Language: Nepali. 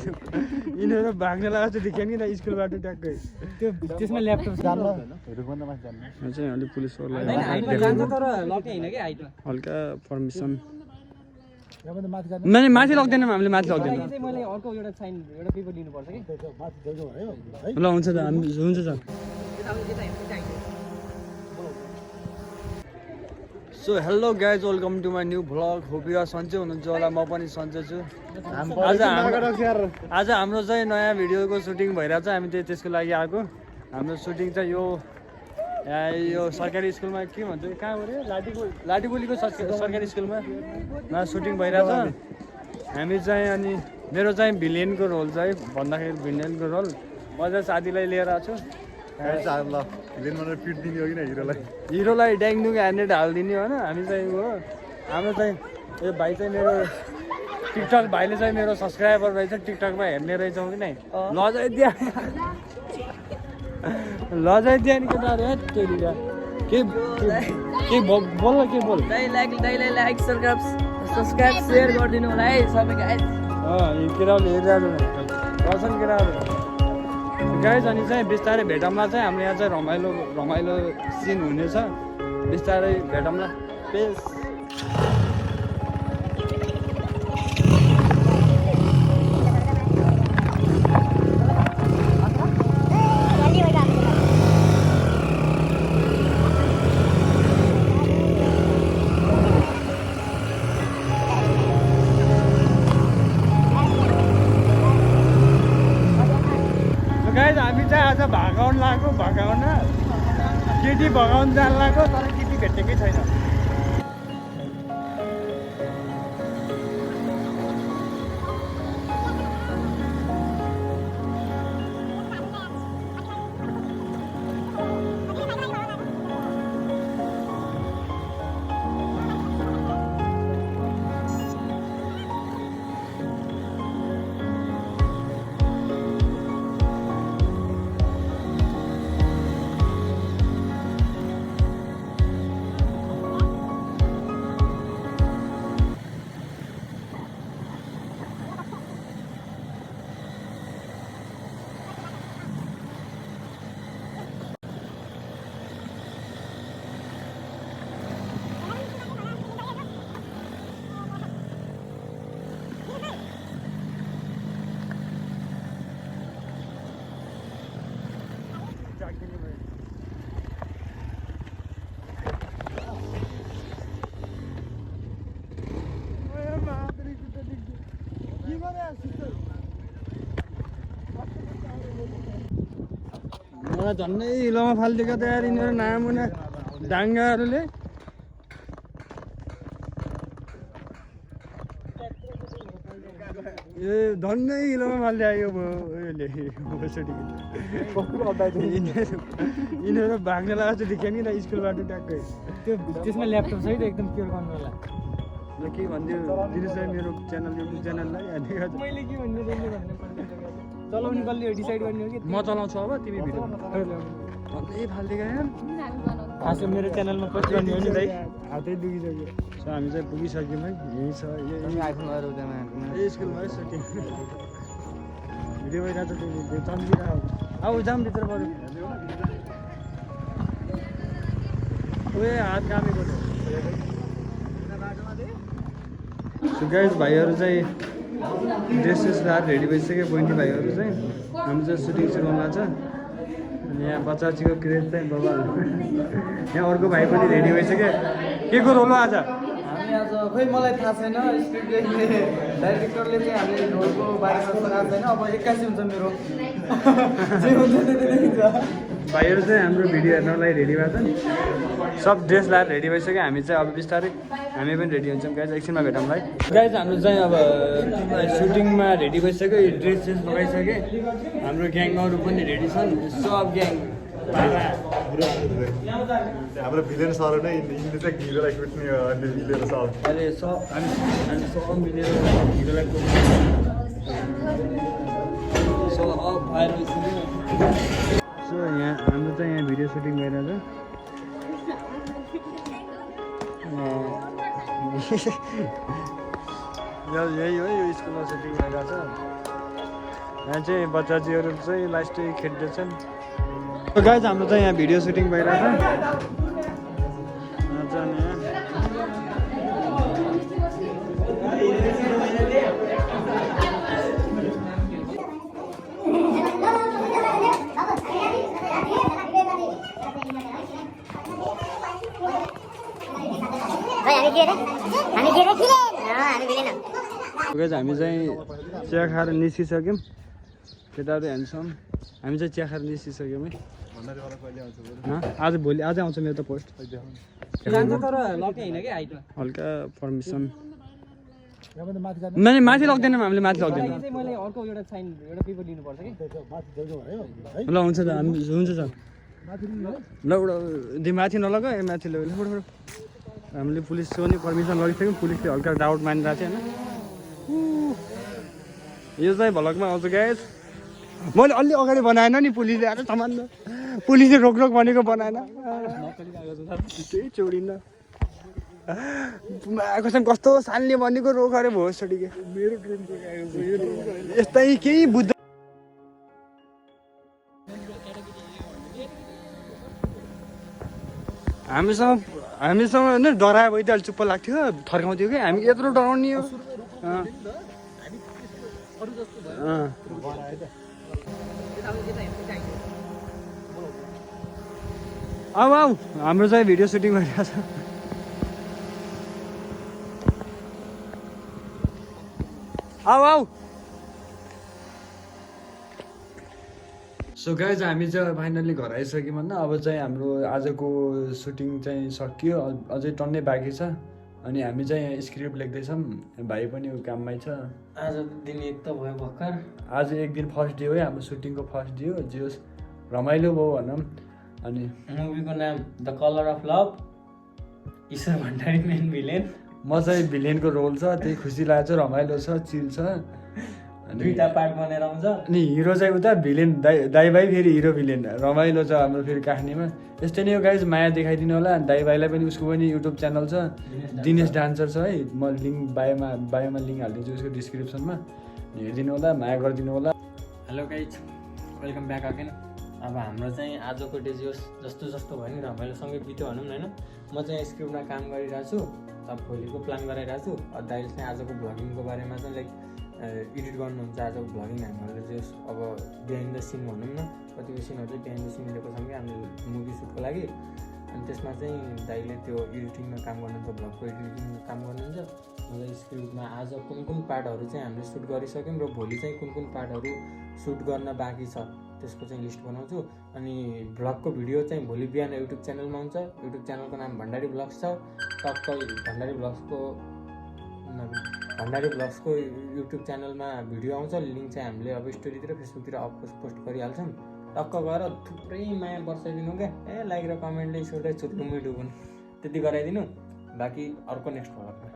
यिनीहरू भाग्न लाग्छ देखियो नि त स्कुलबाट ट्याक्कै त्यो त्यसमा ल्यापटप जान्न चाहिँ अलि पुलिसहरूलाई हल्का पर्मिसन माथि लग्दैनौँ हामीले माथि लग्दैनौँ ल हुन्छ त हुन्छ त so hello guys welcome to my new vlog hope you are सन्चै हुनुहुन्छ होला म पनि सन्चै छु आज हाम्रो चाहिँ नयाँ भिडियोको सुटिङ भइरहेको छ हामी चाहिँ त्यसको लागि आएको हाम्रो सुटिङ चाहिँ यो सरकारी स्कुलमा के भन्छ कहाँ गऱ्यो लाटीगुलीको सरकारी स्कुलमा सुटिङ भइरहेको छ हामी चाहिँ अनि मेरो चाहिँ भिलेनको रोल चाहिँ भन्दाखेरि भिलेनको रोल म चाहिँ साथीलाई लिएर आएको छु हिरोलाई ड्याङडुङ ह्यान्डेड हालिदिने होइन हामी चाहिँ हो हाम्रो चाहिँ यो भाइ चाहिँ मेरो टिकटक भाइले चाहिँ मेरो सब्सक्राइबर रहेछ टिकटकमा हेर्ने रहेछौँ कि नै लजाइदिया नि केटाहरू के बोल न के बोल लाइक सब्सक्राइब शेयर गरिदिनु होला है सबै गाइस केटाहरूले हेरिरहेको गर्छन् केटाहरू गाइस अनि चाहिँ बिस्तारै भेटौँला चाहिँ हाम्रो यहाँ चाहिँ रमाइलो सिन हुनेछ बिस्तारै भेटौँला पेस हामी चाहिँ आज भगाउन लाग्यो भगाउन केटी भगाउन जान लाग्यो तर केटी भेटेकै छैन मलाई झन्डै हिलोमा फालिदिएको त यार यिनीहरू नामुना डाङ्गाहरूले ए झन्डै हिलोमा फालिदियो यिनीहरू भाग्न लाग्छ देखियो नि त स्कुलबाट ट्याक्कै त्यो त्यसमा ल्यापटप छ है त एकदम केयर गर्नु होला ल के भनिदियो दिनुहोस् है मेरो च्यानल युट्युब च्यानललाई मैले के भन्नु चलाउने कसले डिसाइड गर्ने हो कि म चलाउँछु अब तिमी भिडियो झन्डै फालिदिएको यार खासमा मेरो च्यानलमा पोस्ट गर्ने हो नि दाइ हातै दुखिसक्यो सो हामी चाहिँ पुगिसक्यौँ है यहीँ छ यही स्कुलमा है सुटिङ भिडियो भइरहेको छ त्यो चम्किरहेको अब जाऊँ भित्र बरु उयो हात कामेको गाइस भाइहरू चाहिँ ड्रेसेस रात रेडी भइसक्यो बहिनी भाइहरू चाहिँ हामी चाहिँ सुटिङ सिकाउनु लाग्छ अनि यहाँ बच्चाचीको क्रेज चाहिँ बाबा यहाँ अर्को भाइ पनि रेडी भइसक्यो के को रोल हो आज हामी आज खोइ मलाई थाहा छैन स्क्रिप्ट लेख्ने डाइरेक्टरले चाहिँ हामीले रोलको बारेमा सुनाएको छैन अब 81 हुन्छ मेरो जे हुन्छ त्यति देखिन्छ भाइहरू चाहिँ हाम्रो भिडियो हेर्नलाई रेडी भएको छ नि सब ड्रेस लाएर रेडी भइसक्यो हामी चाहिँ अब बिस्तारै हामी पनि रेडी हुन्छौँ गाइज एकछिनमा भेटौँलाई गाइज हाम्रो चाहिँ अब सुटिङमा रेडी भइसक्यो ड्रेस चेन्ज लगाइसक्यो हाम्रो ग्याङहरू पनि रेडी छन् सब ग्याङ हाम्रो भिलेन सर नै यिनले चाहिँ हिरोलाई कुट्ने अनि मिलेर सर अहिले सब हामी सब मिलेर हिरोलाई सब भएर सो यहाँ हाम्रो चाहिँ यहाँ भिडियो सुटिङ भइरहेको छ यही हो यो स्कुलमा सुटिङ भइरहेको छ यहाँ चाहिँ बच्चाजीहरू चाहिँ लास्टै खेल्दैछन्। गाइज हाम्रो चाहिँ यहाँ भिडियो सुटिङ भइरहेछ। हामी चाहिँ चिया खाएर निस्किसक्यौँ। केटाहरू ह्यान्डसम। हामी चाहिँ चिया खाएर निस्किसक्यौँ है। आज भोलि आज आउँछ मेरो त पोस्ट। हल्का पर्मिसन नै माथि लग्दैनौँ हामीले, माथि लग्दैनौँ। ल हुन्छ त हामी हुन्छ त ल एउटा माथि नलग माथि ल्याउ। हामीले पुलिसको पनि पर्मिसन लगिसक्यौँ। पुलिसले हल्का डाउट मानिरहेको थियो होइन। यो चाहिँ भ्लगमा आउँछ गाइस। मैले अलि अगाडि बनाएन नि, पुलिसले आएर सामान पुलिसले रोक भनेको बनाएन। केही चोडिन्न। कसम कस्तो सानले भनेको रोक अरे भयो छोडिके। मेरो ड्रोन यस्तै केही बुझ्दैन। हामीसँग होइन डरायो भए त अलि चुप्प लाग्थ्यो, थर्काउँथ्यो कि हामी यत्रो डराउने हो। आऊ आऊ हाम्रो चाहिँ भिडियो सुटिङ भइरहेको छ। आऊ आऊ। सो गाइज हामी चाहिँ फाइनल्ली घर आइसक्यौँ होइन। अब चाहिँ हाम्रो आजको सुटिङ चाहिँ सकियो, अझै टन्नै बाँकी छ। अनि हामी चाहिँ स्क्रिप्ट लेख्दैछौँ। भाइ पनि काममै छ। आज दिन एक त भयो भर्खर। आज एक दिन फर्स्ट डे हो है हाम्रो सुटिङको, फर्स्ट डे हो। जे होस् रमाइलो भयो भनौँ। अनि मुभीको नाम the colour of love, Ishwar Bhandari main villain. म चाहिँ भिलेनको रोल छ, त्यही खुसी लागेको छ, रमाइलो छ, चिल छ। अनि 2टा पार्ट बनेर आउँछ। अनि हिरो चाहिँ उता भिलेन दाइ भाइ फेरि हिरो भिलेन रमाइलो छ हाम्रो फेरि काठमाडौँमा। यस्तै नै हो गाइज, माया देखाइदिनु होला। दाइ भाइलाई पनि, उसको पनि युट्युब च्यानल छ दिनेश डान्सर छ है। म लिङ्क बायोमा लिङ्क हालिदिन्छु उसको डिस्क्रिप्सनमा, हेरिदिनु होला, माया गरिदिनु होला। Hello guys, welcome back again. अब हाम्रो चाहिँ आजको डे जस्तो भयो नि रमाइलोसँगै बित्यो भनौँ न होइन। म चाहिँ स्क्रिप्टमा काम गरिरहेको छु, अब भोलिको प्लान गराइरहेको छु। दाइले चाहिँ आजको भ्लगिङको बारेमा चाहिँ लाइक एडिट गर्नुहुन्छ आजको भ्लगिङ। हामीहरूले चाहिँ अब बिहाइन्ड द सिन भनौँ न, कतिपय सिनहरू चाहिँ बिहाइन्ड द सिन लिएको छौँ कि हामीले मुभी सुटको लागि। अनि त्यसमा चाहिँ दाइले त्यो एडिटिङमा काम गर्नुहुन्छ, भ्लगको एडिटिङमा काम गर्नुहुन्छ। मतलब स्क्रिप्टमा आज कुन पार्टहरू चाहिँ हामीले सुट गरिसक्यौँ र भोलि चाहिँ कुन पार्टहरू सुट गर्न बाँकी छ त्यसको चाहिँ लिस्ट बनाउँछु। अनि भ्लगको भिडियो चाहिँ भोलि बिहान युट्युब च्यानलमा आउँछ। युट्युब च्यानलको नाम भण्डारी भ्लग्स छ। टक्कै भण्डारी भ्लग्सको युट्युब च्यानलमा भिडियो आउँछ। लिङ्क चाहिँ हामीले अब स्टोरीतिर फेसबुकतिर पोस्ट गरिहाल्छौँ। टक्क गएर थुप्रै माया बर्साइदिनु क्या। लाइक र कमेन्टले सोधै छुट्नु डुबुन् त्यति गराइदिनु। बाँकी अर्को नेक्स्ट भ्लगमा